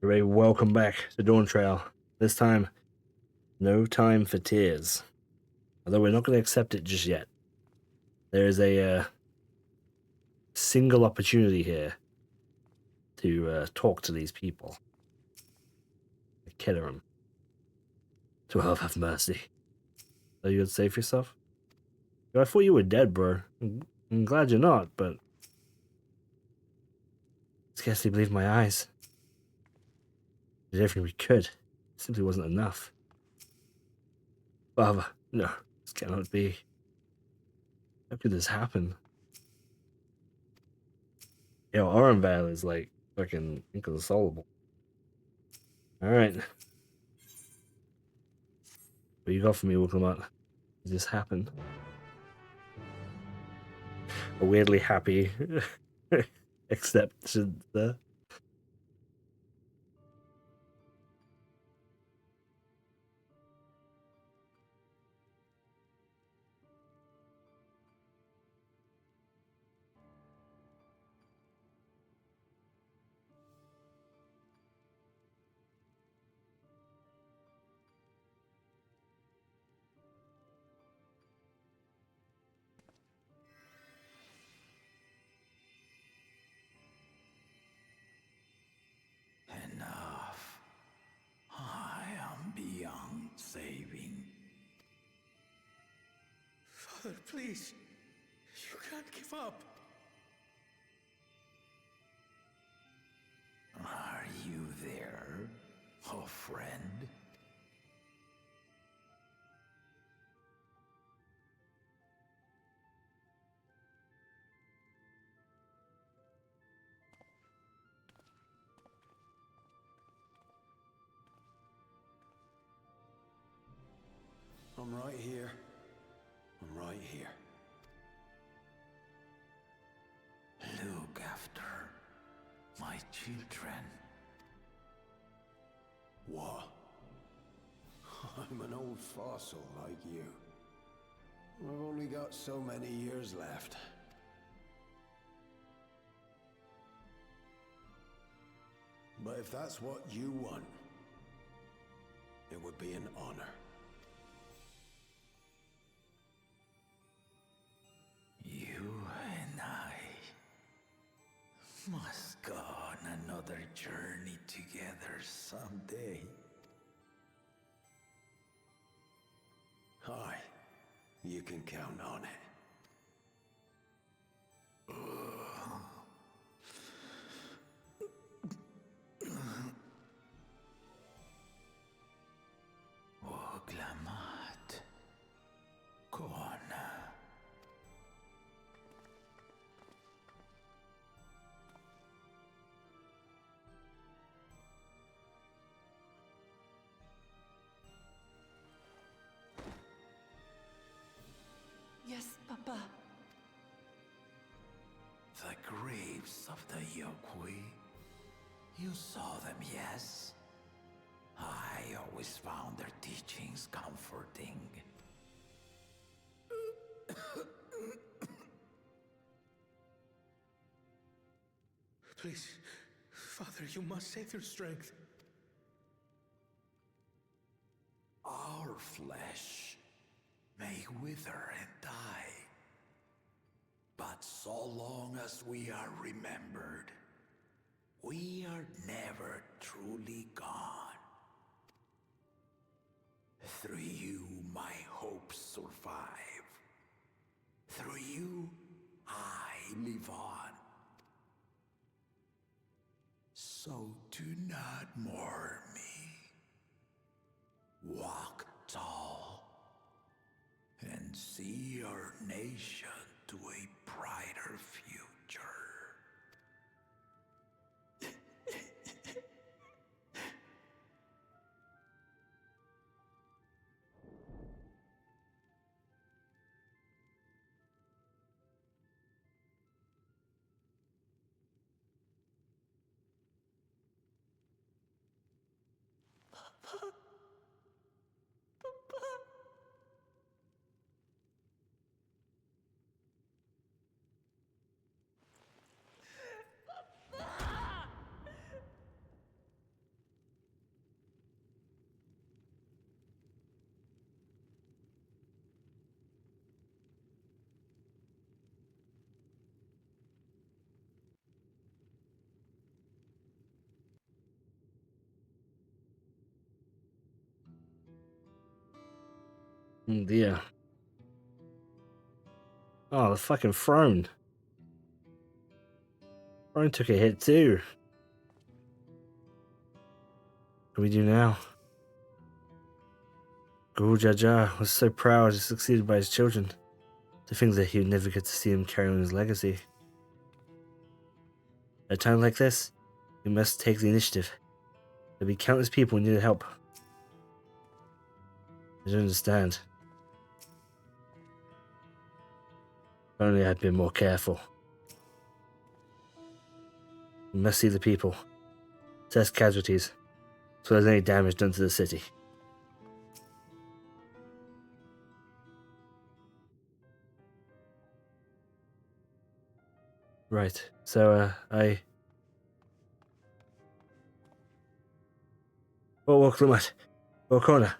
Everybody, welcome back to Dawntrail. This time, no time for tears. Although we're not going to accept it just yet. There is a single opportunity here to talk to these people. Killerim. To have mercy. Are you gonna save yourself? I thought you were dead, bro. I'm glad you're not, but I scarcely believe my eyes. We did everything we could. It simply wasn't enough. Father, no, this cannot be. How could this happen? Yo, Orenvale is like fucking inconsolable. Alright. What you got for me, Wukamat? Did this happen? A weirdly happy acceptance there. Enough. I am beyond saving. Father, please. You can't give up. Are you there, oh friend? I'm right here. I'm right here. Look after my children. What? I'm an old fossil like you. I've only got so many years left. But if that's what you want, it would be an honor. You and I must go on another journey together someday. Aye, you can count on it. Oglamat. Kona. Yes, Papa. The graves of the Yokwi. You saw them, yes? I always found their teachings comforting. Please, Father, you must save your strength. Our flesh may wither and die, but so long as we are remembered, we are never truly gone. Through you, my hopes survive. Through you, I live on. So do not mourn me. Walk tall and see our nation to a brighter future. Oh dear. Oh, the fucking throne. Throne took a hit too. What do we do now? Guru Jaja was so proud he succeeded by his children. To think that he would never get to see him carry on his legacy. At a time like this, we must take the initiative. There'll be countless people who need help. I don't understand. If only I'd been more careful. We must see the people. Assess casualties, as well as any damage done to the city. Right, so, Wakona.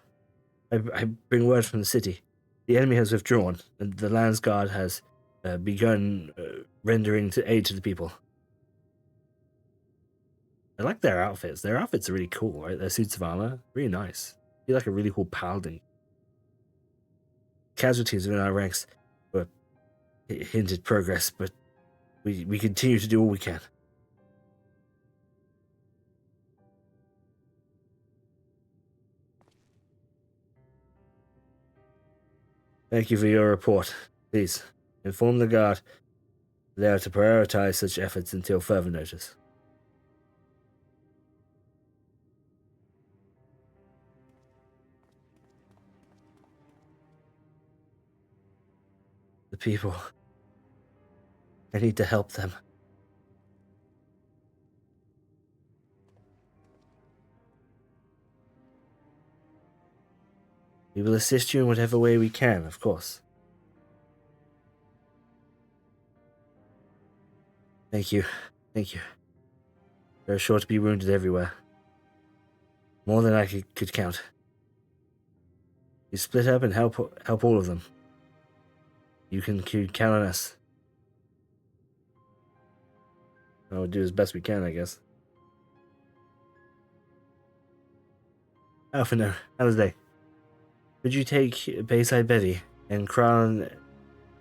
I bring word from the city. The enemy has withdrawn, and the Lands Guard has begun rendering aid to the people. I like their outfits. Their outfits are really cool, right? Their suits of armor, really nice. I feel like a really cool paladin. Casualties within our ranks were hinted progress, but we continue to do all we can. Thank you for your report. Please, inform the guard they are to prioritize such efforts until further notice. The people. I need to help them. We will assist you in whatever way we can, of course. Thank you. Thank you. There are sure to be wounded everywhere. More than I could count. You split up and help all of them. You can count on us. We'll do as best we can, I guess. Alphino, how's day? Could you take Bayside Betty and Crown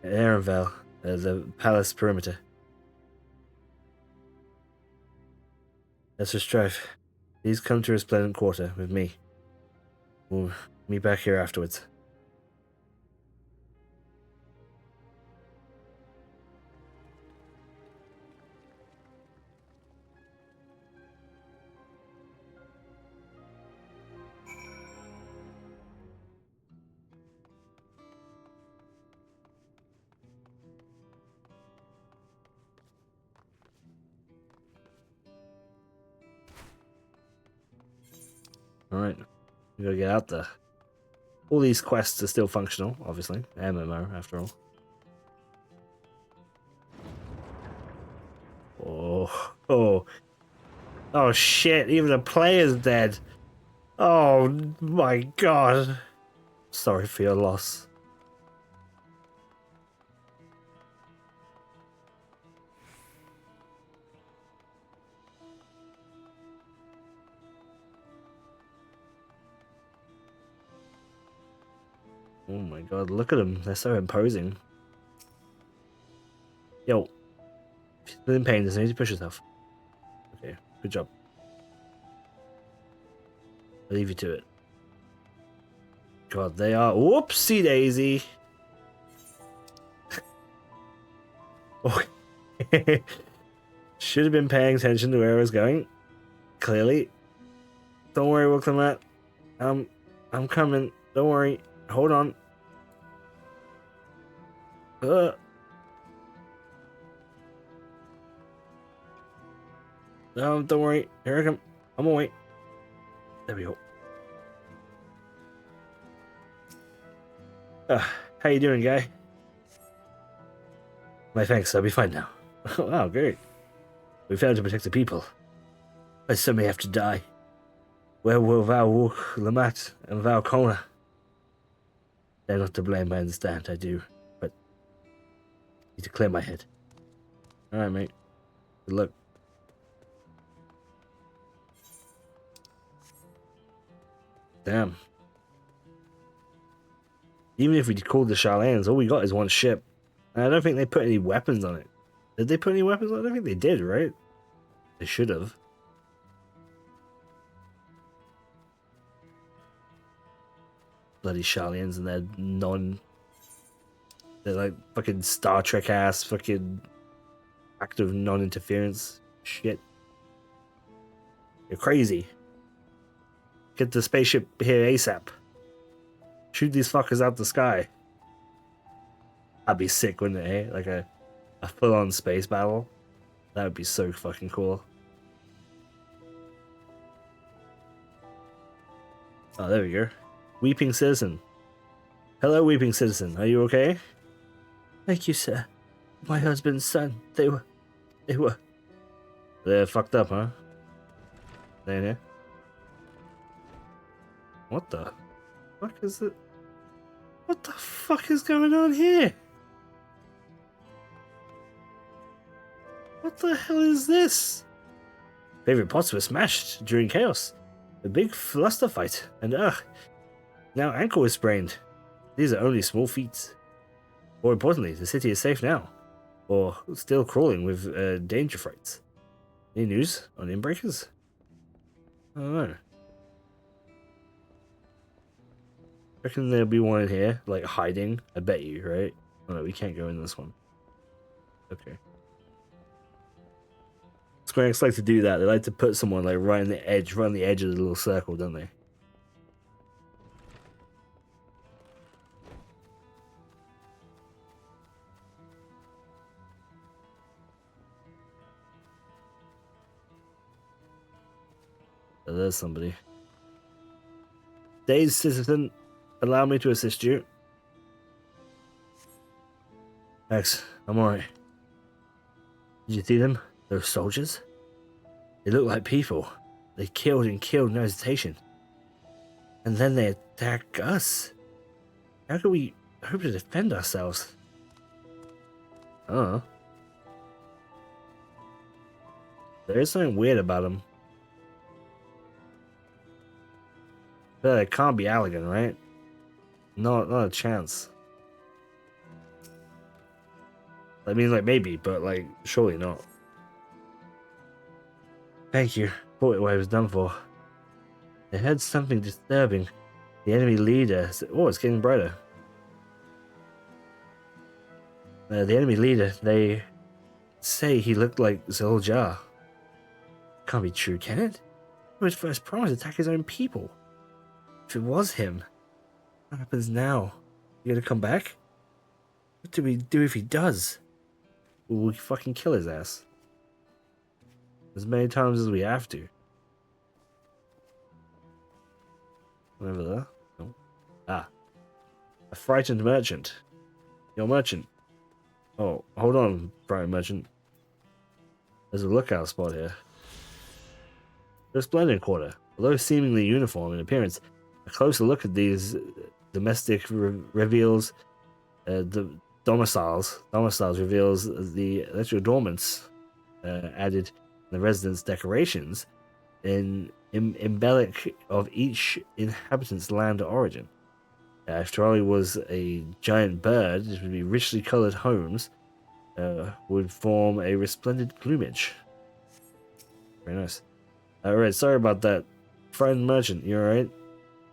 Arenvale as a palace perimeter? As for Strife, please come to Resplendent Quarter with me. We'll meet back here afterwards. Alright, we gotta get out there. All these quests are still functional, obviously. MMO, after all. Oh shit, even the player's dead. Oh my god. Sorry for your loss. Oh my god, look at them. They're so imposing. Yo. If you're still in pain, there's no need to push yourself. Okay, good job. I'll leave you to it. God, they are... Whoopsie daisy! Oh. Should have been paying attention to where I was going. Clearly. Don't worry, Wilclamat. I'm coming. Don't worry. Hold on. No, don't worry. Here I come. I'm on wait. There we go. How you doing, guy? My thanks. I'll be fine now. Wow, great. We failed to protect the people. But some may have to die. Where will Val Lamat and Val Kona? They're not to blame, I understand. I do. But I need to clear my head. Alright, mate. Good luck. Damn. Even if we called the Charlans, all we got is one ship. And I don't think they put any weapons on it. Did they put any weapons on it? I don't think they did, right? They should have. Bloody Charlians and they're like fucking Star Trek ass fucking active non-interference shit. You're crazy. Get the spaceship here ASAP. Shoot these fuckers out the sky. That'd be sick, wouldn't it, eh? Like a full-on space battle. That would be so fucking cool. Oh, there we go. Weeping Citizen. Hello, Weeping Citizen. Are you okay? Thank you, sir. My husband's son. They're fucked up, huh? They in here? What the fuck is it? What the fuck is going on here? What the hell is this? Favorite pots were smashed during chaos. A big fluster fight, and now ankle is sprained. These are only small feats. More importantly, the city is safe now. Or still crawling with danger frights. Any news on inbreakers? I don't know. Reckon there'll be one in here, like hiding. I bet you, right? Oh no, we can't go in this one. Okay. Square Enix like to do that. They like to put someone like right on the edge of the little circle, don't they? Oh, there's somebody. Dazed citizen, allow me to assist you. Max, I'm alright. Did you see them? Those soldiers? They look like people. They killed and killed no hesitation. And then they attack us. How can we hope to defend ourselves? There is something weird about them. But it can't be Allegan, right? Not a chance. I mean, like, maybe, but, like, surely not. Thank you. Thought what I was done for. I heard something disturbing. The enemy leader... Oh, it's getting brighter. The enemy leader, they say he looked like Zoljar. Can't be true, can it? He was first promised to attack his own people. If it was him, what happens now? You gonna come back? What do we do if he does? Will we fucking kill his ass? As many times as we have to. Over there? No. Ah. A frightened merchant. Your merchant. Oh, hold on, frightened merchant. There's a lookout spot here. The Splendid Quarter. Although seemingly uniform in appearance, a closer look at these domestic reveals the domiciles reveals the electrical dormants added in the residence decorations in embellish of each inhabitant's land of origin. If Keali was a giant bird, it would be richly colored homes would form a resplendent plumage. Very nice. Alright, sorry about that. Friend merchant, you alright?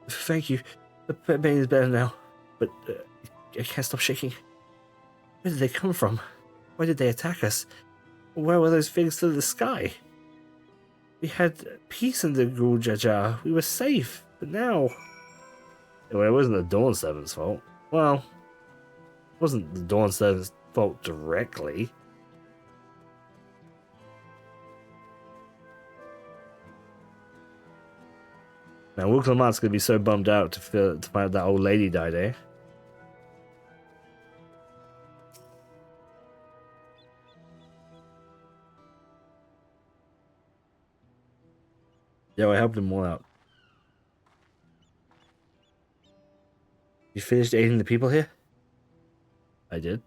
Thank you. The pain is better now, but I can't stop shaking. Where did they come from? Why did they attack us? Where were those things to the sky? We had peace in the Guljajar. We were safe, but now... Well, it wasn't the Dawn Servant's fault. Well, it wasn't the Dawn Servant's fault directly. Now, Will Lamont's gonna be so bummed out to find out that old lady died, eh? Yeah, I helped him all out. You finished aiding the people here? I did.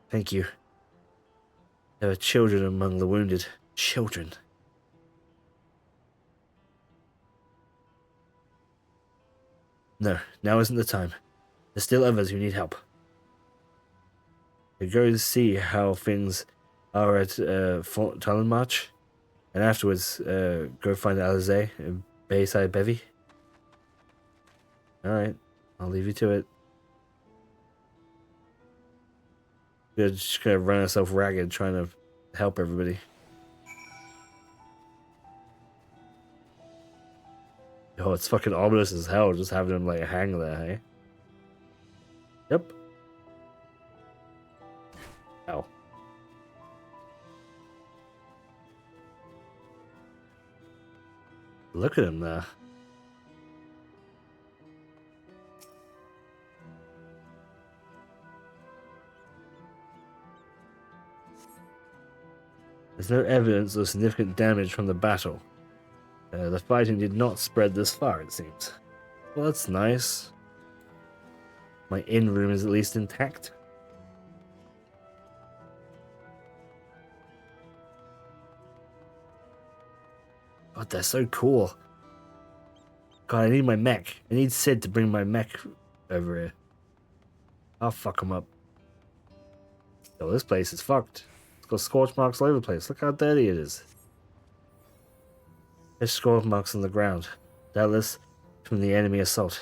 Thank you. There are children among the wounded. Children. No, now isn't the time. There's still others who need help. We go to see how things are at Fort March, and afterwards go find Alize and Bayside Bevy. Alright, I'll leave you to it. We're just gonna run ourselves ragged trying to help everybody. Oh, it's fucking ominous as hell just having him like hang there, hey? Yep. Ow. Look at him there. There's no evidence of significant damage from the battle. The fighting did not spread this far, it seems. Well, that's nice. My inn room is at least intact. God, they're so cool. God, I need my mech. I need Sid to bring my mech over here. I'll fuck him up. Yo, this place is fucked. It's got scorch marks all over the place. Look how dirty it is. There's scorch marks on the ground. Doubtless from the enemy assault.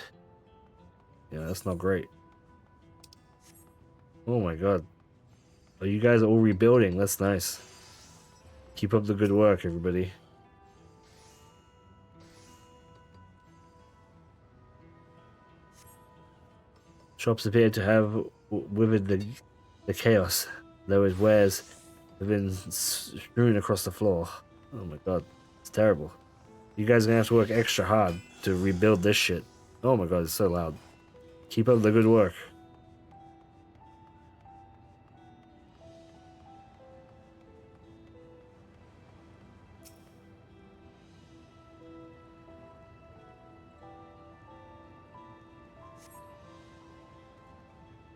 Yeah, that's not great. Oh my god. Oh, you guys are all rebuilding. That's nice. Keep up the good work, everybody. Shops appear to have withered the chaos, though its wares have been strewn across the floor. Oh my god, it's terrible. You guys are gonna have to work extra hard to rebuild this shit. Oh my god, it's so loud. Keep up the good work.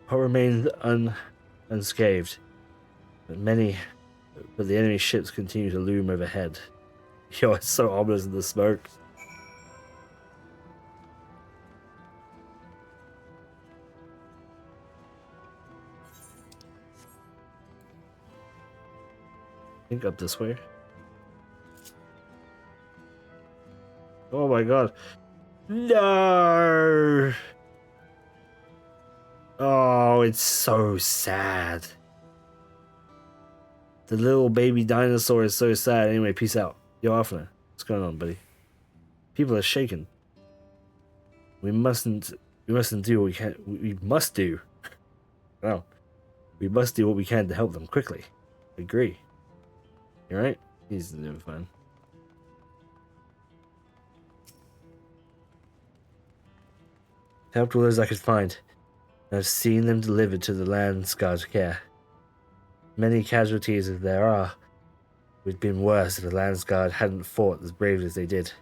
What remains unscathed, but the enemy ships continue to loom overhead. Yo, it's so ominous in the smoke. I think up this way. Oh my god. No! Oh, it's so sad. The little baby dinosaur is so sad. Anyway, peace out. Yo, Afna, what's going on, buddy? People are shaken. We mustn't do what we can. We must do. Well, we must do what we can to help them quickly. Agree. You alright? He's doing fine. Helped all those I could find. I've seen them delivered to the Landsguard's care. Many casualties as there are, it would have been worse if the Landsguard hadn't fought as bravely as they did.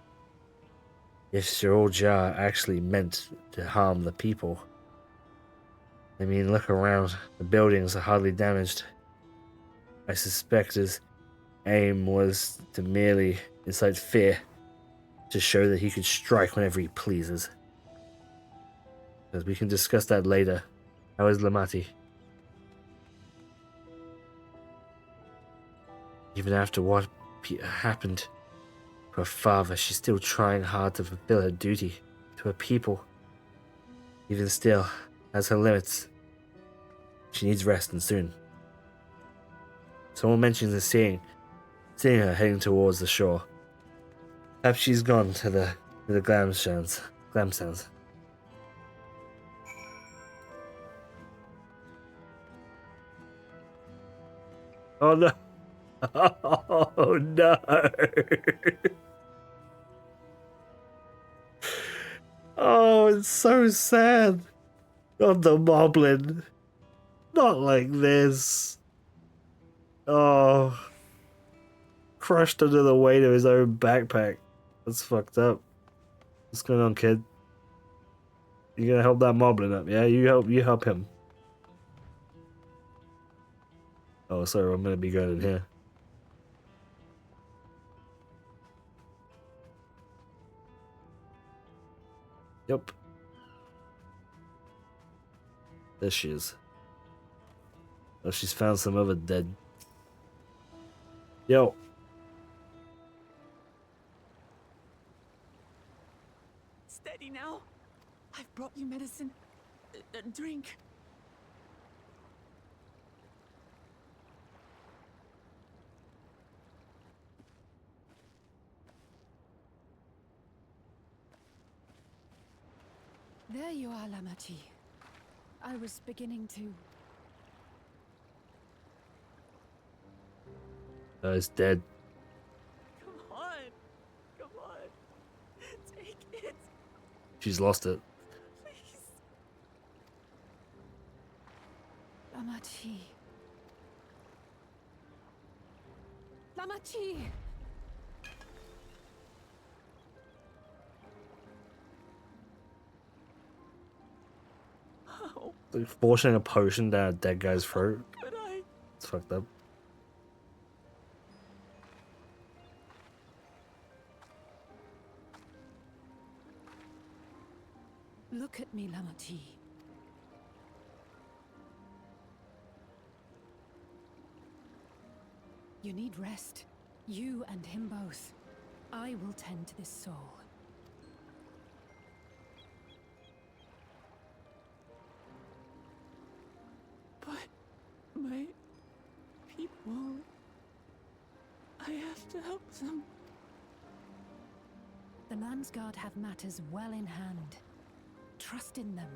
If Sir Jar actually meant to harm the people. I mean, look around. The buildings are hardly damaged. I suspect his aim was to merely incite fear, to show that he could strike whenever he pleases. But we can discuss that later. How is Lamati? Even after what happened to her father, she's still trying hard to fulfill her duty to her people. Even still, has her limits. She needs rest, and soon. Someone mentions the seeing her heading towards the shore. Perhaps she's gone to the glam sands. Oh no! Oh no! Oh, it's so sad. Not the Moblin. Not like this. Oh. Crushed under the weight of his own backpack. That's fucked up. What's going on, kid? You gonna help that Moblin up, yeah? You help him. Oh, sorry, I'm gonna be going in here. Yep. There she is. Oh, she's found some other dead. Yo. Steady now. I've brought you medicine. Drink. There you are, Lamachi. I was beginning to... It's dead. Come on. Come on. Take it. She's lost it. Please. Lamachi. Lamachi! How Like forcing a potion down a dead guy's throat. could I? It's fucked up. Look at me, Lamachi. You need rest. You and him both. I will tend to this soul. But my people... I have to help them. The Landsguard have matters well in hand. Trust in them.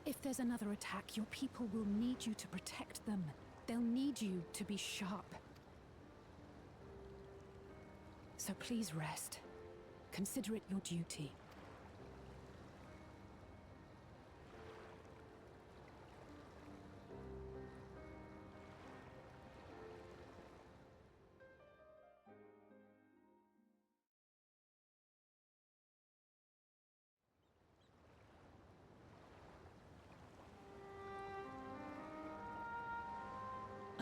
If there's another attack, your people will need you to protect them. They'll need you to be sharp. So please rest. Consider it your duty.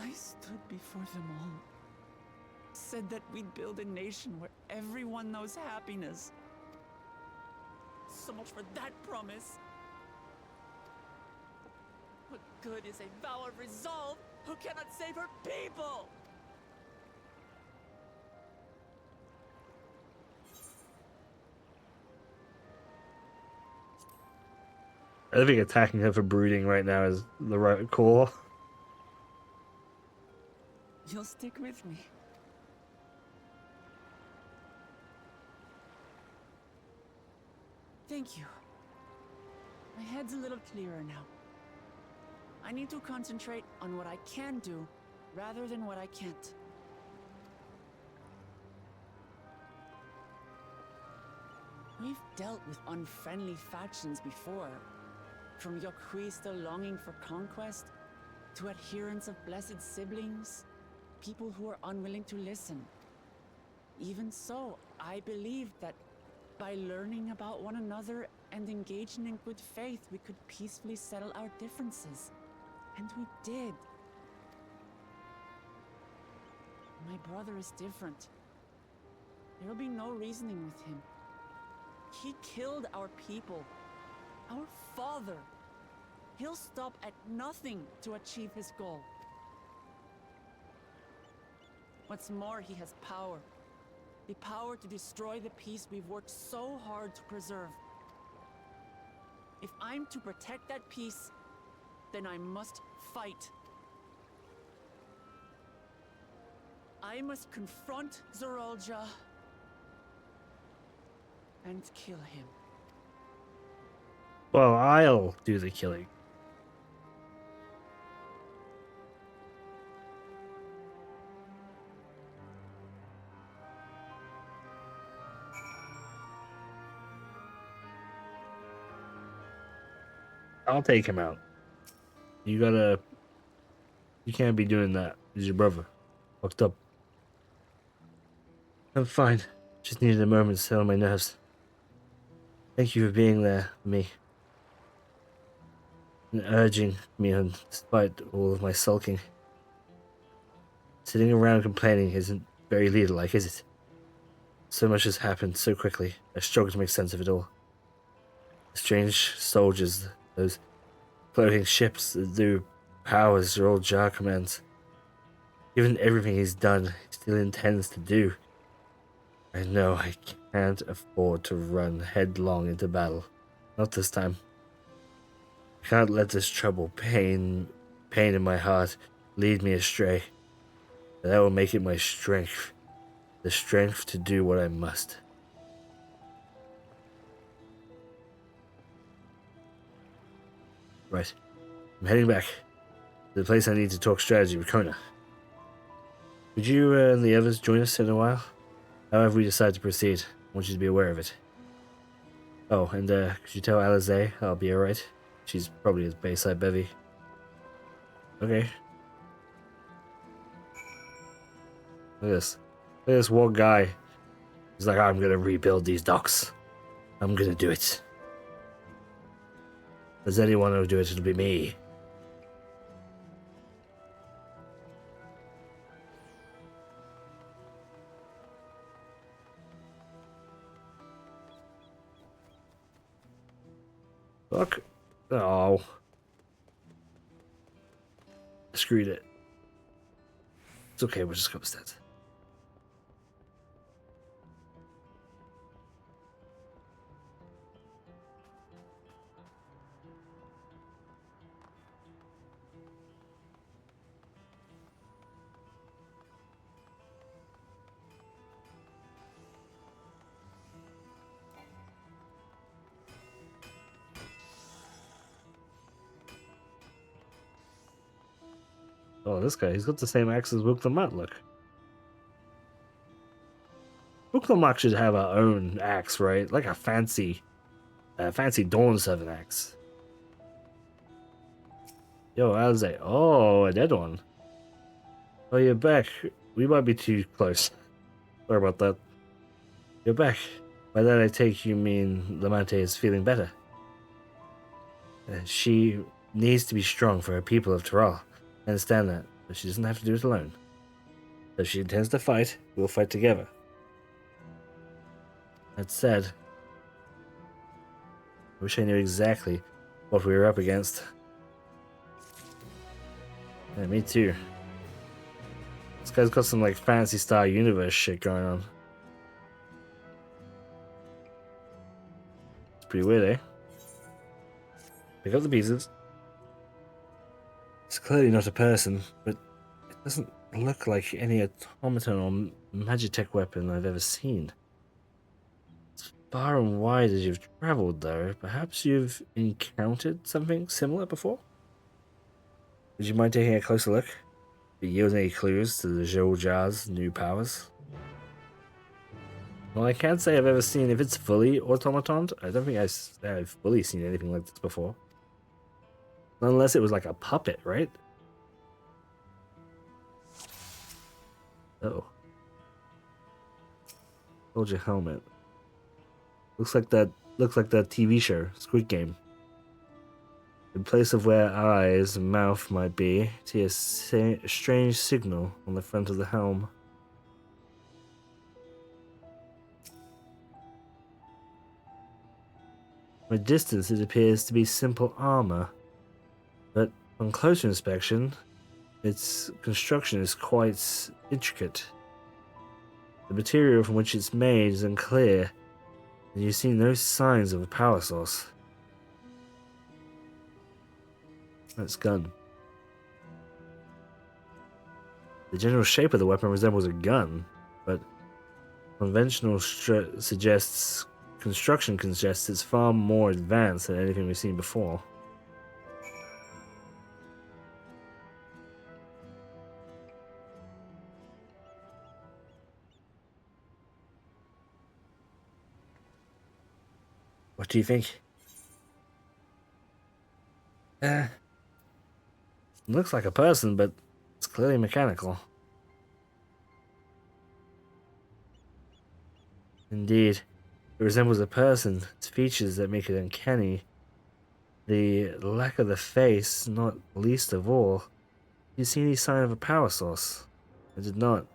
I stood before them all. Said that we'd build a nation where everyone knows happiness. So much for that promise. What good is a vow of resolve who cannot save her people? I don't think attacking her for brooding right now is the right call. You'll stick with me. Thank you. My head's a little clearer now. I need to concentrate on what I can do rather than what I can't. We've dealt with unfriendly factions before. From Yokui still longing for conquest, to adherents of blessed siblings, people who are unwilling to listen. Even so, I believed that by learning about one another and engaging in good faith, we could peacefully settle our differences. And we did. My brother is different. There will be no reasoning with him. He killed our people, our father. He'll stop at nothing to achieve his goal. What's more, he has power. The power to destroy the peace we've worked so hard to preserve. If I'm to protect that peace, then I must fight. I must confront Zorolja and kill him. Well, I'll do the killing. I'll take him out. You gotta... You can't be doing that. He's your brother. Fucked up. I'm fine. Just needed a moment to settle my nerves. Thank you for being there for me. And urging me on despite all of my sulking. Sitting around complaining isn't very leader-like, is it? So much has happened so quickly. I struggle to make sense of it all. Strange soldiers, those floating ships that do powers your old Jar commands. Given everything he's done, he still intends to do. I know I can't afford to run headlong into battle. Not this time. I can't let this trouble, pain in my heart, lead me astray. That will make it my strength. The strength to do what I must. Right. I'm heading back to the place I need to talk strategy with Kona. Would you and the others join us in a while? However we decide to proceed, I want you to be aware of it. Oh, and could you tell Alize I'll be alright? She's probably his Bayside bevy. Okay. Look at this. Look at this one guy. He's like, I'm gonna rebuild these docks. I'm gonna do it. If there's anyone who'll do it, it'll be me. Fuck. Oh. Screwed it. It's okay, we'll just go upstairs. Oh, this guy, he's got the same axe as Book the Mutt, look. Book the Mutt should have her own axe, right? Like a fancy Dawn 7 axe. Yo, how's that? Oh, a dead one. Oh, you're back. We might be too close. Sorry about that. You're back. By that I take you mean Lamante is feeling better. She needs to be strong for her people of Terral. I understand that, but she doesn't have to do it alone. If she intends to fight, we'll fight together. That said, I wish I knew exactly what we were up against. Yeah, me too. This guy's got some like fantasy style universe shit going on. It's pretty weird, eh? Pick up the pieces. It's clearly not a person, but it doesn't look like any automaton or magitech weapon I've ever seen. As far and wide as you've traveled, though, perhaps you've encountered something similar before? Would you mind taking a closer look? If it yields any clues to the Zhou-Ja's new powers? Well, I can't say I've ever seen if it's fully automaton. I don't think I've fully seen anything like this before. Unless it was like a puppet, right? Oh. Soldier helmet. Looks like that TV show, Squid Game. In place of where eyes and mouth might be, see a strange signal on the front of the helm. From a distance it appears to be simple armor, but on closer inspection, its construction is quite intricate. The material from which it's made is unclear, and you see no signs of a power source. That's gun. The general shape of the weapon resembles a gun, but conventional construction suggests it's far more advanced than anything we've seen before. What do you think? Looks like a person, but it's clearly mechanical. Indeed, it resembles a person. Its features that make it uncanny. The lack of the face, not least of all. Did you see any sign of a power source? I did not.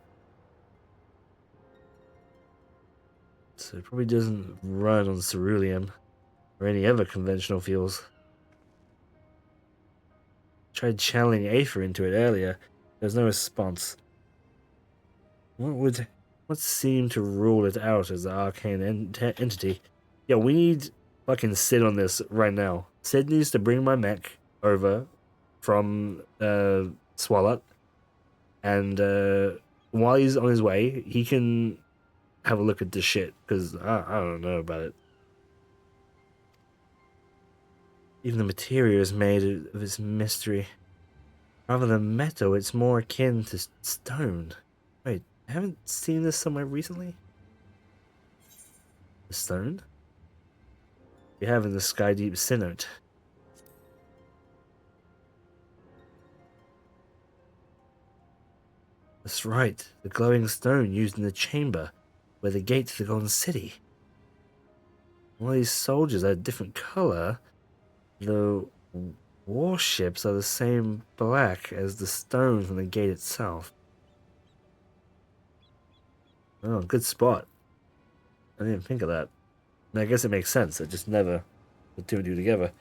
So it probably doesn't run on ceruleum, or any other conventional fuels. Tried channeling Aether into it earlier. There's no response. What seemed to rule it out as an arcane entity? Yeah, we need fucking Sid on this right now. Sid needs to bring my mech over from Swalot, and while he's on his way, he can have a look at this shit, because I don't know about it. Even the material is made of its mystery. Rather than metal, it's more akin to stone. Wait, I haven't seen this somewhere recently? The stone? We have in the Sky Deep Synod. That's right, the glowing stone used in the chamber where the gate to the Golden City. While these soldiers are a different color, the warships are the same black as the stone from the gate itself. Oh, good spot. I didn't think of that. I guess it makes sense. I just never put two and two together.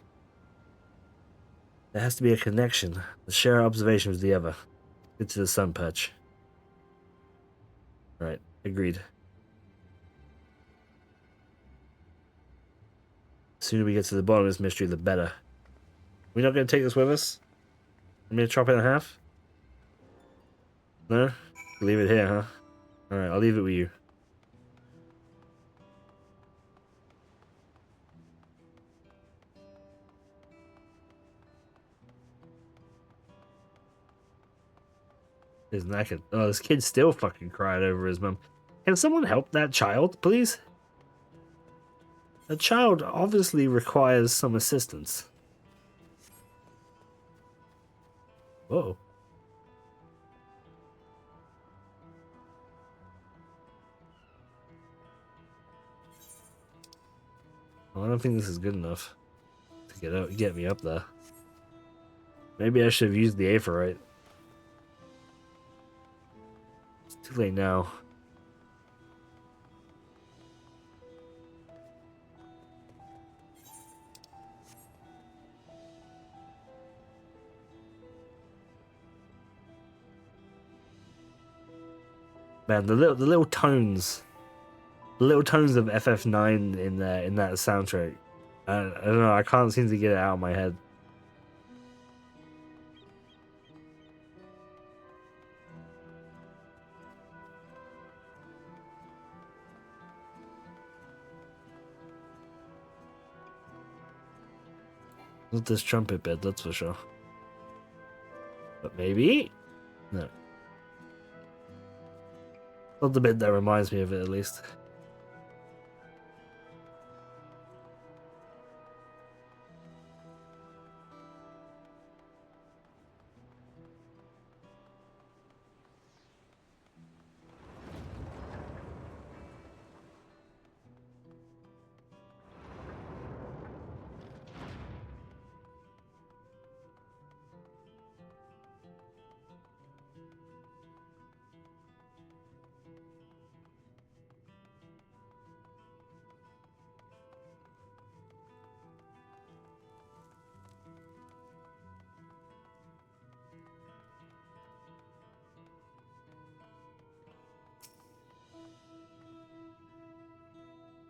There has to be a connection. The share observation was the other. Get to the sun patch. Right, agreed. The sooner we get to the bottom of this mystery, the better. We're not going to take this with us? I'm going to chop it in half? No? Leave it here, huh? Alright, I'll leave it with you. Isn't that good? Oh, this kid still fucking cried over his mum. Can someone help that child, please? The child obviously requires some assistance. Whoa. Well, I don't think this is good enough to get me up there. Maybe I should have used the Aetherite. It's too late now. Man, the little tones. The little tones of FF9 in that soundtrack. I don't know, I can't seem to get it out of my head. Not this trumpet bit, that's for sure. But maybe? No. Not the bit that reminds me of it, at least.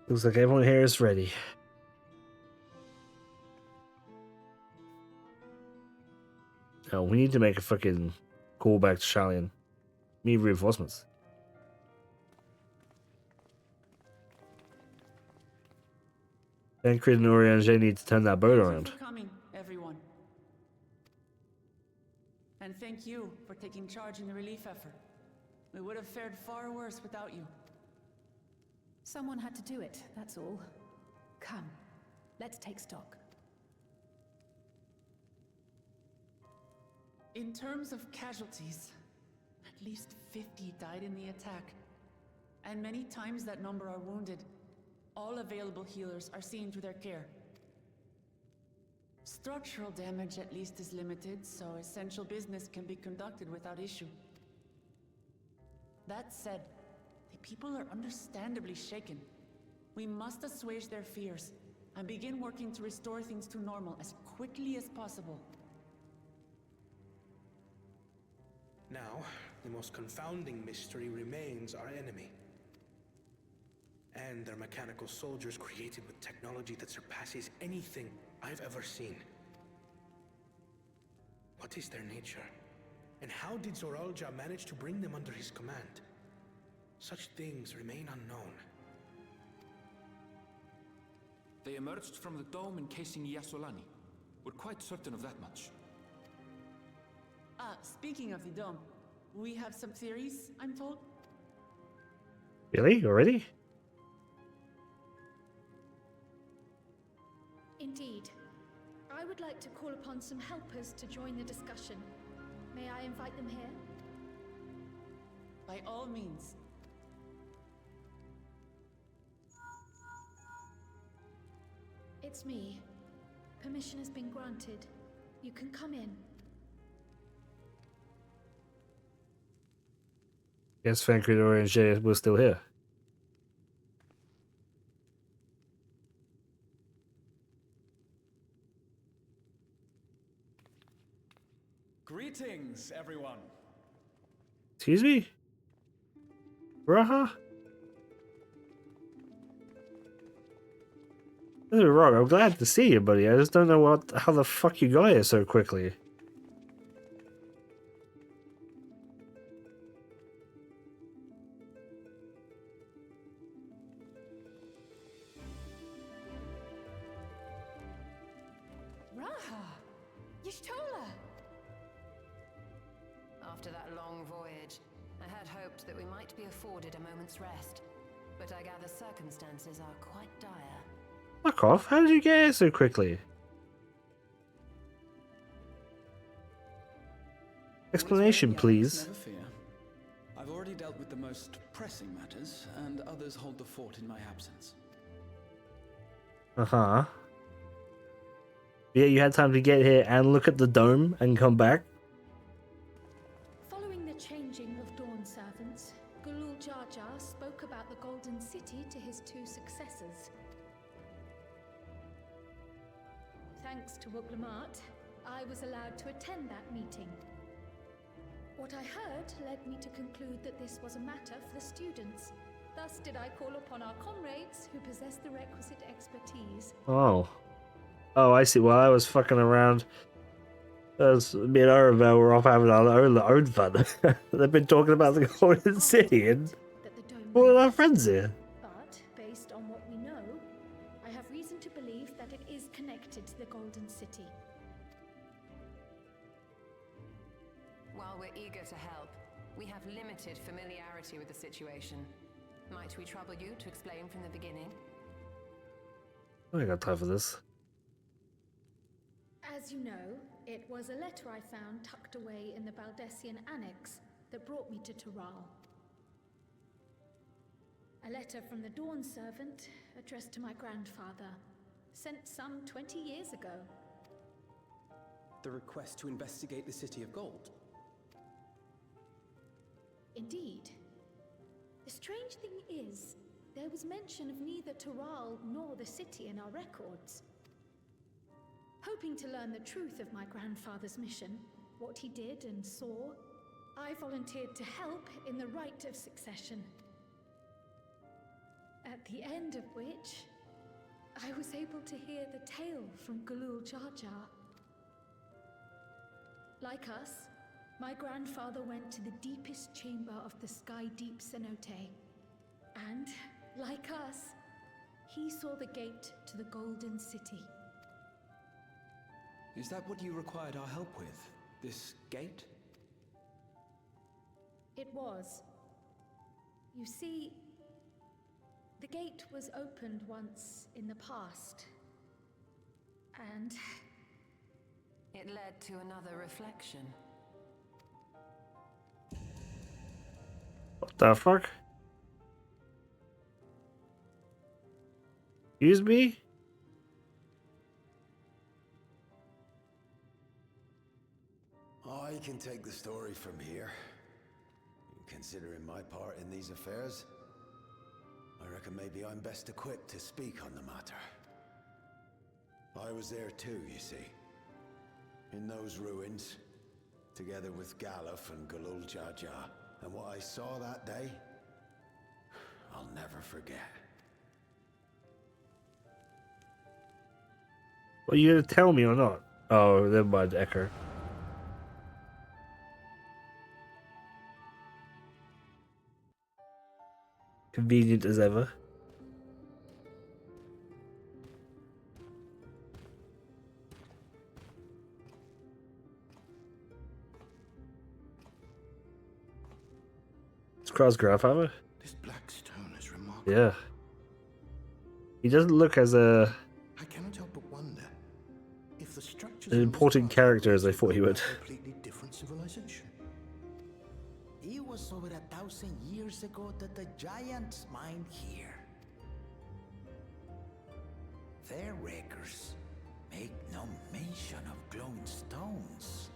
Looks like everyone here is ready. Oh, we need to make a fucking callback to Shalian. Need reinforcements. Tancred and Oriange need to turn that boat around. Thank you for coming, everyone. And thank you for taking charge in the relief effort. We would have fared far worse without you. Someone had to do it, that's all. Come, let's take stock. In terms of casualties, at least 50 died in the attack. And many times that number are wounded. All available healers are seen to their care. Structural damage at least is limited, so essential business can be conducted without issue. That said, the people are understandably shaken. We must assuage their fears, and begin working to restore things to normal as quickly as possible. Now, the most confounding mystery remains our enemy. And their mechanical soldiers created with technology that surpasses anything I've ever seen. What is their nature? And how did Zoralja manage to bring them under his command? Such things remain unknown. They emerged from the dome encasing Yasolani. We're quite certain of that much. Speaking of the dome, we have some theories, I'm told. Really? Already? Indeed. I would like to call upon some helpers to join the discussion. May I invite them here? By all means. It's me. Permission has been granted. You can come in. Yes, Vancouver and Jay were still here. Greetings, everyone. Excuse me? Raha? Nothing wrong. I'm glad to see you, buddy. I just don't know how the fuck you got here so quickly. Raha! Y'shtola! After that long voyage, I had hoped that we might be afforded a moment's rest. But I gather circumstances are quite dire. Fuck off. How did you get here so quickly? Explanation, please. Never fear. I've already dealt with the most pressing matters, and others hold the fort in my absence. Uh-huh. Yeah, you had time to get here and look at the dome and come back? Following the changing of Dawn servants, Gulul Jar Jar spoke about the Golden City to his two successors. Thanks to Wuglamat, I was allowed to attend that meeting. What I heard led me to conclude that this was a matter for the students. Thus did I call upon our comrades who possess the requisite expertise. Oh. Oh, I see. Well, I was fucking around. As me and Aravel were off having our own fun. They've been talking about the Golden City and That the dome all of our friends here. But, based on what we know, I have reason to believe that it is connected to the Golden City. While we're eager to help, we have limited familiarity with the situation. Might we trouble you to explain from the beginning? I ain't got time for this. As you know, it was a letter I found tucked away in the Baldessian Annex that brought me to Tural. A letter from the Dawn servant addressed to my grandfather, sent some 20 years ago. The request to investigate the City of Gold. Indeed. The strange thing is, there was mention of neither Tural nor the city in our records. Hoping to learn the truth of my grandfather's mission, what he did and saw, I volunteered to help in the rite of succession. At the end of which, I was able to hear the tale from Gulul Jar Jar. Like us, my grandfather went to the deepest chamber of the Sky Deep Cenote. And, like us, he saw the gate to the Golden City. Is that what you required our help with? This gate? It was. You see, the gate was opened once in the past. And It led to another reflection. What the fuck? Excuse me? I can take the story from here. Considering my part in these affairs, I reckon maybe I'm best equipped to speak on the matter. I was there too, you see. In those ruins, together with Galuf and Galul Jaja. And what I saw that day, I'll never forget. Well, you gonna tell me or not? Oh, never mind, Echo. Convenient as ever. It's Krau's grandfather? This black stone is remarkable. Yeah. He doesn't look as I cannot help but wonder if the structures an in this important part character as I are thought he would. a completely different civilization. It was over 1,000 years ago that the giants mined here. Their records make no mention of glowing stones.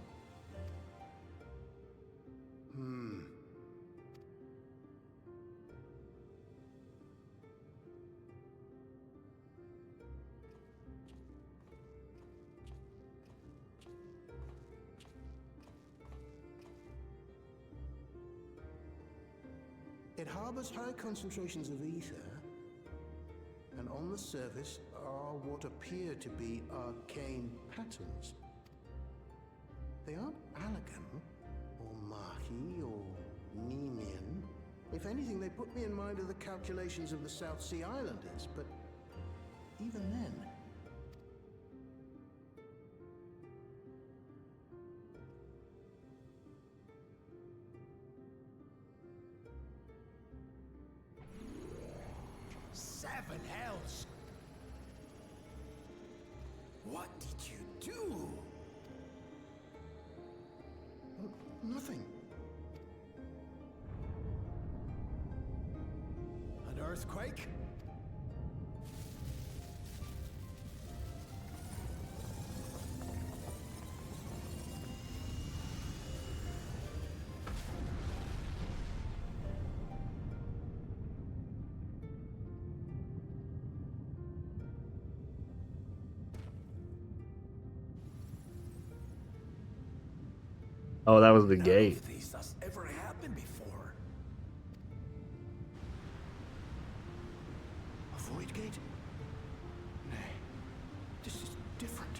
It harbors high concentrations of ether, and on the surface are what appear to be arcane patterns. They aren't Allagan, or Mahi, or Nemean. If anything, they put me in mind of the calculations of the South Sea Islanders, but even then... Seven hells! What did you do? Nothing. An earthquake? Oh, that was the None gate. of this has ever happened before. A void gate? Nay, this is different.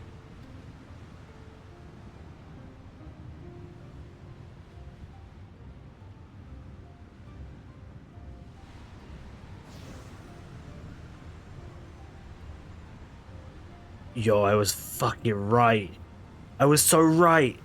Yo, I was fucking right. I was so right.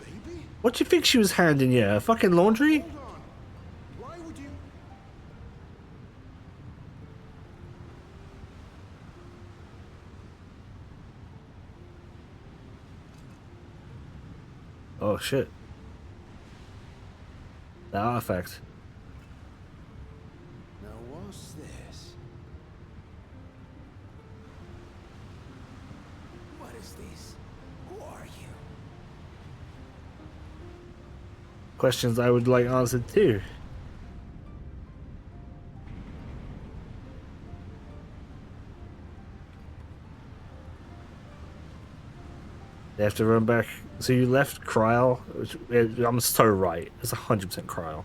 Baby? What do you think she was handing you? A fucking laundry? Hold on. Why would you... Oh shit. The artifact. Now what's this? What is this? Who are you? Questions I would like answered too. They have to run back. So you left Kryl. I'm so right. It's 100% Kryl.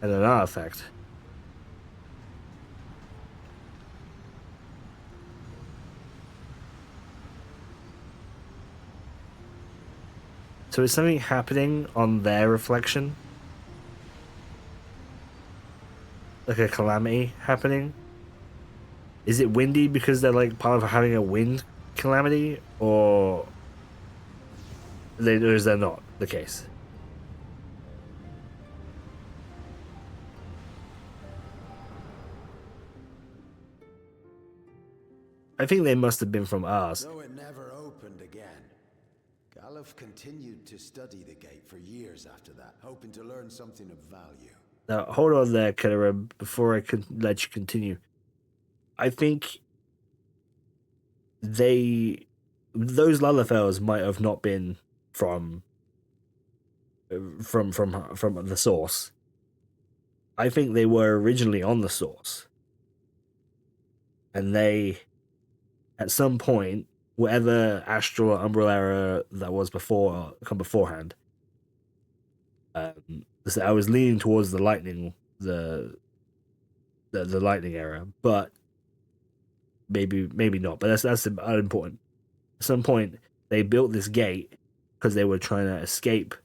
And an artifact. So is something happening on their reflection? Like a calamity happening? Is it windy because they're like part of having a wind calamity, or is that not the case? I think they must have been from ours. Though it never opened again, Galuf continued to study the gate for years after that, hoping to learn something of value. Now, hold on there, Keali, before I can let you continue. I think those Lalafels might have not been from the source. I think they were originally on the source, and they, at some point, whatever astral or umbral era that was beforehand. So I was leaning towards the lightning, the lightning era, but maybe not. But that's unimportant. At some point, they built this gate because they were trying to escape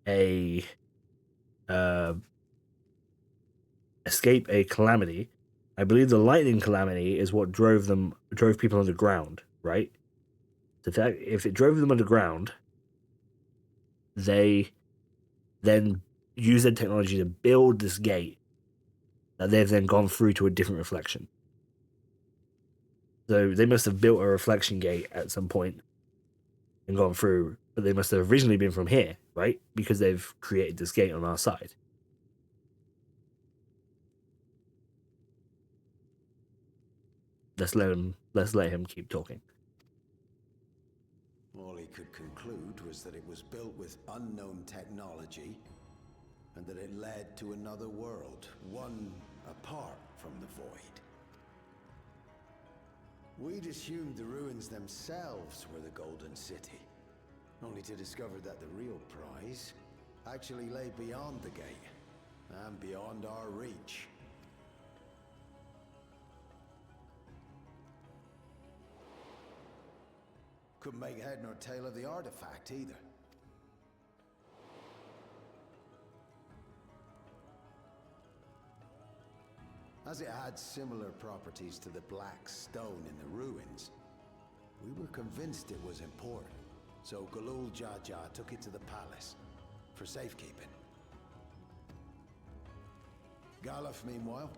a calamity. I believe the lightning calamity is what drove people underground, right? So if it drove them underground, they then use their technology to build this gate that they've then gone through to a different reflection. So they must have built a reflection gate at some point and gone through, but they must have originally been from here, right? Because they've created this gate on our side. Let's let him keep talking. All he could conclude was that it was built with unknown technology, and that it led to another world, one apart from the void. We'd assumed the ruins themselves were the Golden City, only to discover that the real prize actually lay beyond the gate, and beyond our reach. Couldn't make head nor tail of the artifact either. As it had similar properties to the black stone in the ruins, we were convinced it was important. So Galul Jaja took it to the palace for safekeeping. Galuf, meanwhile,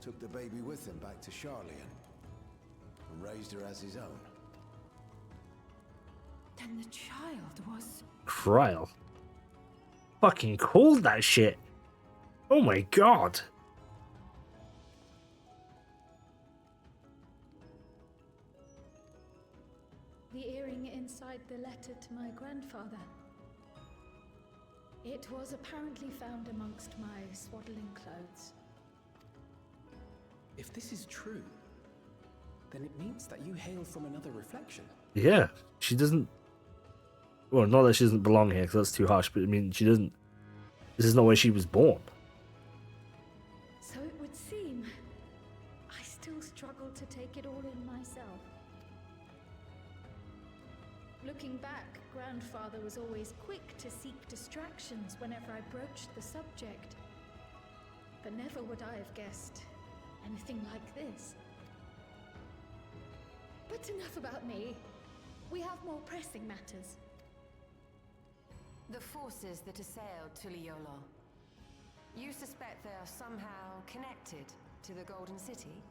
took the baby with him back to Charlian and raised her as his own. Then the child was... Kryl. Fucking called that shit. Oh my god. The earring inside the letter to my grandfather. It was apparently found amongst my swaddling clothes. If this is true, then it means that you hail from another reflection. Yeah, she doesn't... Well, not that she doesn't belong here, because that's too harsh, but I mean, she doesn't... This is not where she was born. So it would seem. I still struggle to take it all in myself. Looking back, Grandfather was always quick to seek distractions whenever I broached the subject. But never would I have guessed anything like this. But enough about me. We have more pressing matters. The forces that assailed Tuliyola. You suspect they are somehow connected to the Golden City?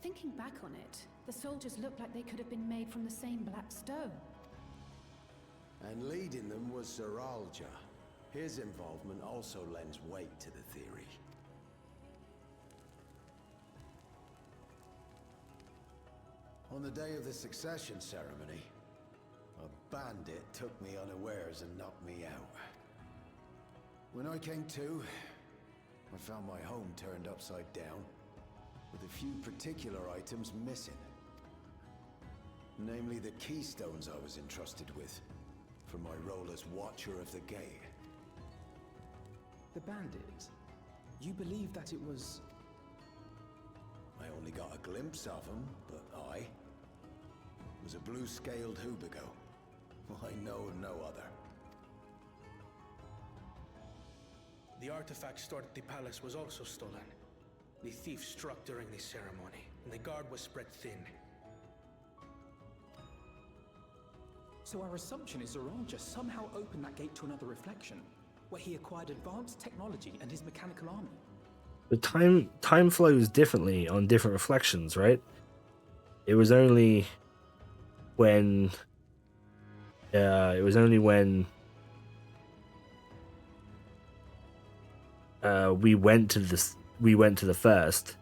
Thinking back on it, the soldiers look like they could have been made from the same black stone. And leading them was Sir Alja. His involvement also lends weight to the theory. On the day of the succession ceremony, a bandit took me unawares and knocked me out. When I came to, I found my home turned upside down, with a few particular items missing. Namely the keystones I was entrusted with, for my role as Watcher of the Gate. The bandit? You believe that it was... I only got a glimpse of him, but I was a blue-scaled Hubigo. I know of no other. The artifact stored at the palace was also stolen. The thief struck during the ceremony, and the guard was spread thin. So our assumption is Zoral just somehow opened that gate to another reflection, where he acquired advanced technology and his mechanical army. The time flows differently on different reflections, right? It was only when we went to the first,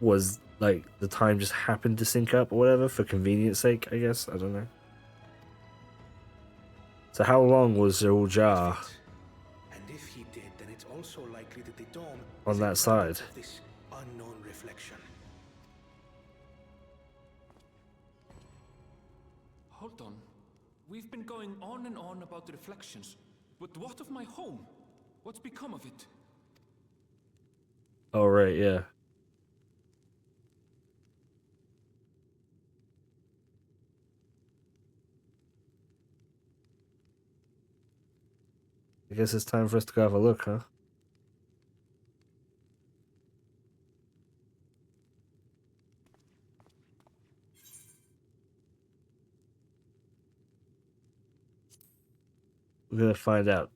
was like the time just happened to sync up or whatever for convenience sake, I guess. I don't know. So how long was Zoral Jar And if he did, then it's also likely that the dome on that side? of this unknown reflection. Hold on. We've been going on and on about the reflections, but what of my home? What's become of it? Oh, right, yeah. I guess it's time for us to go have a look, huh? We're gonna find out.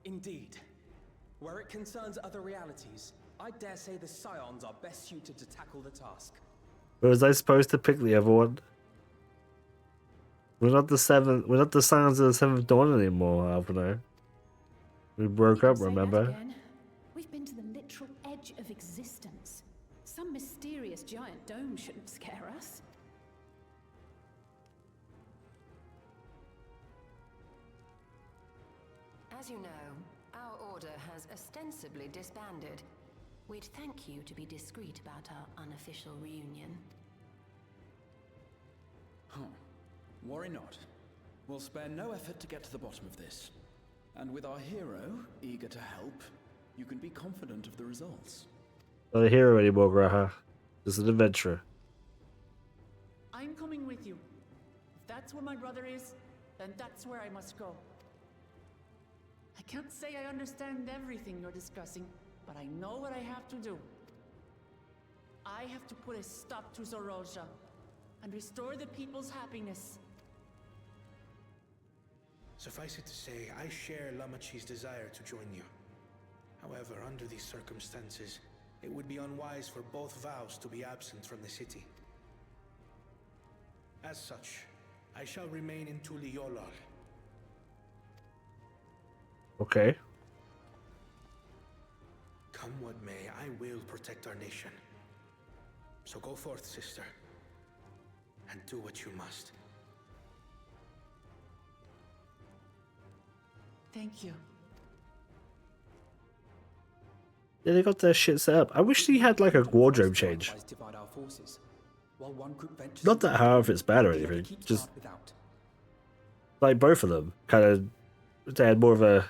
Indeed. Where it concerns other realities, I dare say the Scions are best suited to tackle the task. But was I supposed to pick the other one? We're not the Scions of the Seventh Dawn anymore, Alvino. We broke up, remember? We've been to the literal edge of existence. Some mysterious giant dome shouldn't scare us. As you know, our order has ostensibly disbanded. We'd thank you to be discreet about our unofficial reunion. Huh. Worry not. We'll spare no effort to get to the bottom of this. And with our hero eager to help, you can be confident of the results. Not a hero anymore, Graha. Just an adventurer. I'm coming with you. If that's where my brother is, then that's where I must go. I can't say I understand everything you're discussing, but I know what I have to do. I have to put a stop to Zorolja and restore the people's happiness. Suffice it to say, I share Lamachi's desire to join you. However, under these circumstances, it would be unwise for both vows to be absent from the city. As such, I shall remain in Tuliolal. Okay. Come what may, I will protect our nation. So go forth, sister, and do what you must. Thank you. Yeah, they got their shit set up. I wish he had like a wardrobe change. Divide our forces, while one group ventures Not that how if it's bad or anything. Just like both of them, kind of, they had more of a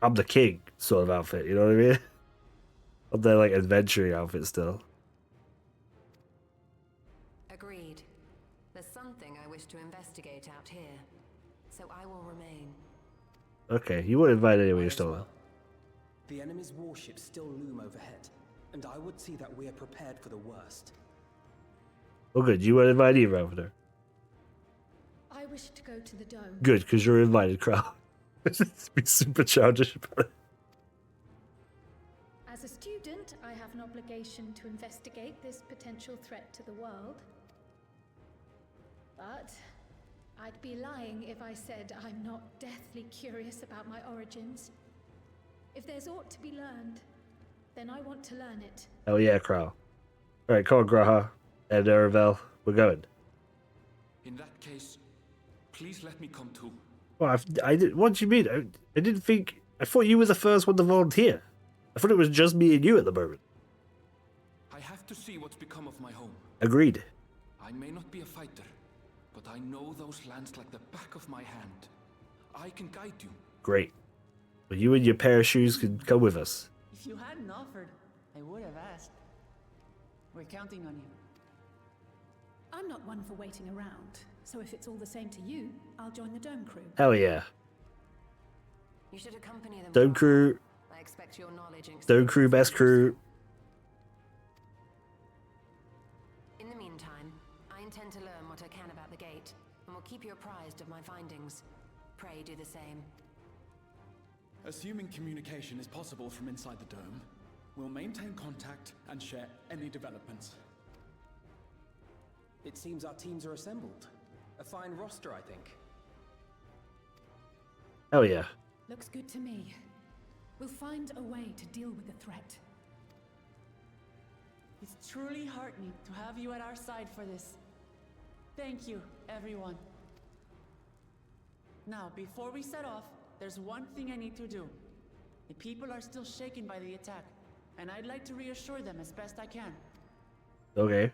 "I'm the king" sort of outfit. You know what I mean? Of their like adventuring outfit still. Agreed. There's something I wish to investigate out here, so I will remain. Okay, you wouldn't invite anyone you're still well. The enemy's warships still loom overhead, and I would see that we are prepared for the worst. Oh, good. You wouldn't invite either over there. I wish to go to the dome. Good, because you're invited, crowd. Be super childish about it. As a student, I have an obligation to investigate this potential threat to the world. But I'd be lying if I said I'm not deathly curious about my origins. If there's aught to be learned, then I want to learn it. Hell yeah, Crow. Alright, come on, Graha and Aravel. We're going. In that case, please let me come too. Well, I did. What do you mean? I didn't think. I thought you were the first one to volunteer. I thought it was just me and you at the moment. I have to see what's become of my home. Agreed. I may not be a fighter, but I know those lands like the back of my hand. I can guide you. Great. Well, you and your pair of shoes can come with us. If you hadn't offered, I would have asked. We're counting on you. I'm not one for waiting around, so if it's all the same to you, I'll join the Dome crew. Hell yeah. You should accompany them. Dome crew. I expect your knowledge and Dome crew, best crew. In the meantime, I intend to learn what I can about the gate, and will keep you apprised of my findings. Pray do the same. Assuming communication is possible from inside the dome, we'll maintain contact and share any developments. It seems our teams are assembled. A fine roster, I think. Hell yeah. Looks good to me. We'll find a way to deal with the threat. It's truly heartening to have you at our side for this. Thank you, everyone. Now, before we set off, there's one thing I need to do. The people are still shaken by the attack, and I'd like to reassure them as best I can. Okay.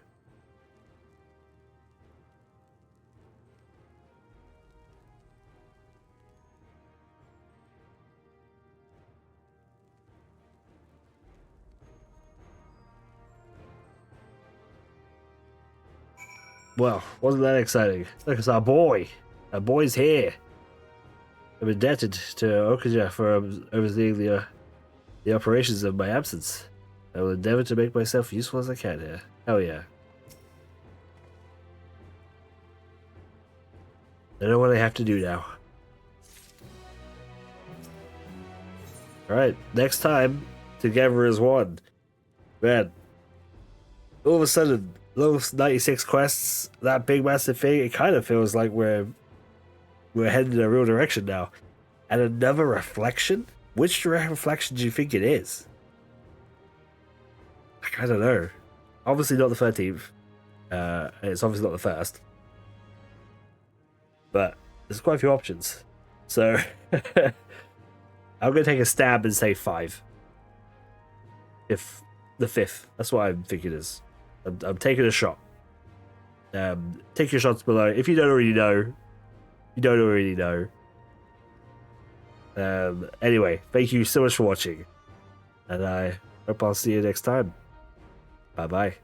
Well, wasn't that exciting? Look, it's our boy. Our boy's here. I'm indebted to Okaja for overseeing the operations of my absence. I will endeavor to make myself useful as I can here. Hell yeah. I know what I have to do now. Alright, next time, together as one. Man, all of a sudden, those 96 quests, that big massive thing, it kind of feels like we're heading in a real direction now. And another reflection? Which reflection do you think it is? I don't know. Obviously not the 13th. It's obviously not the first. But there's quite a few options. So I'm going to take a stab and say 5. If the 5th. That's what I'm thinking is. I'm taking a shot. Take your shots below. If you don't already know, you don't already know. Anyway, thank you so much for watching. And I hope I'll see you next time. Bye-bye.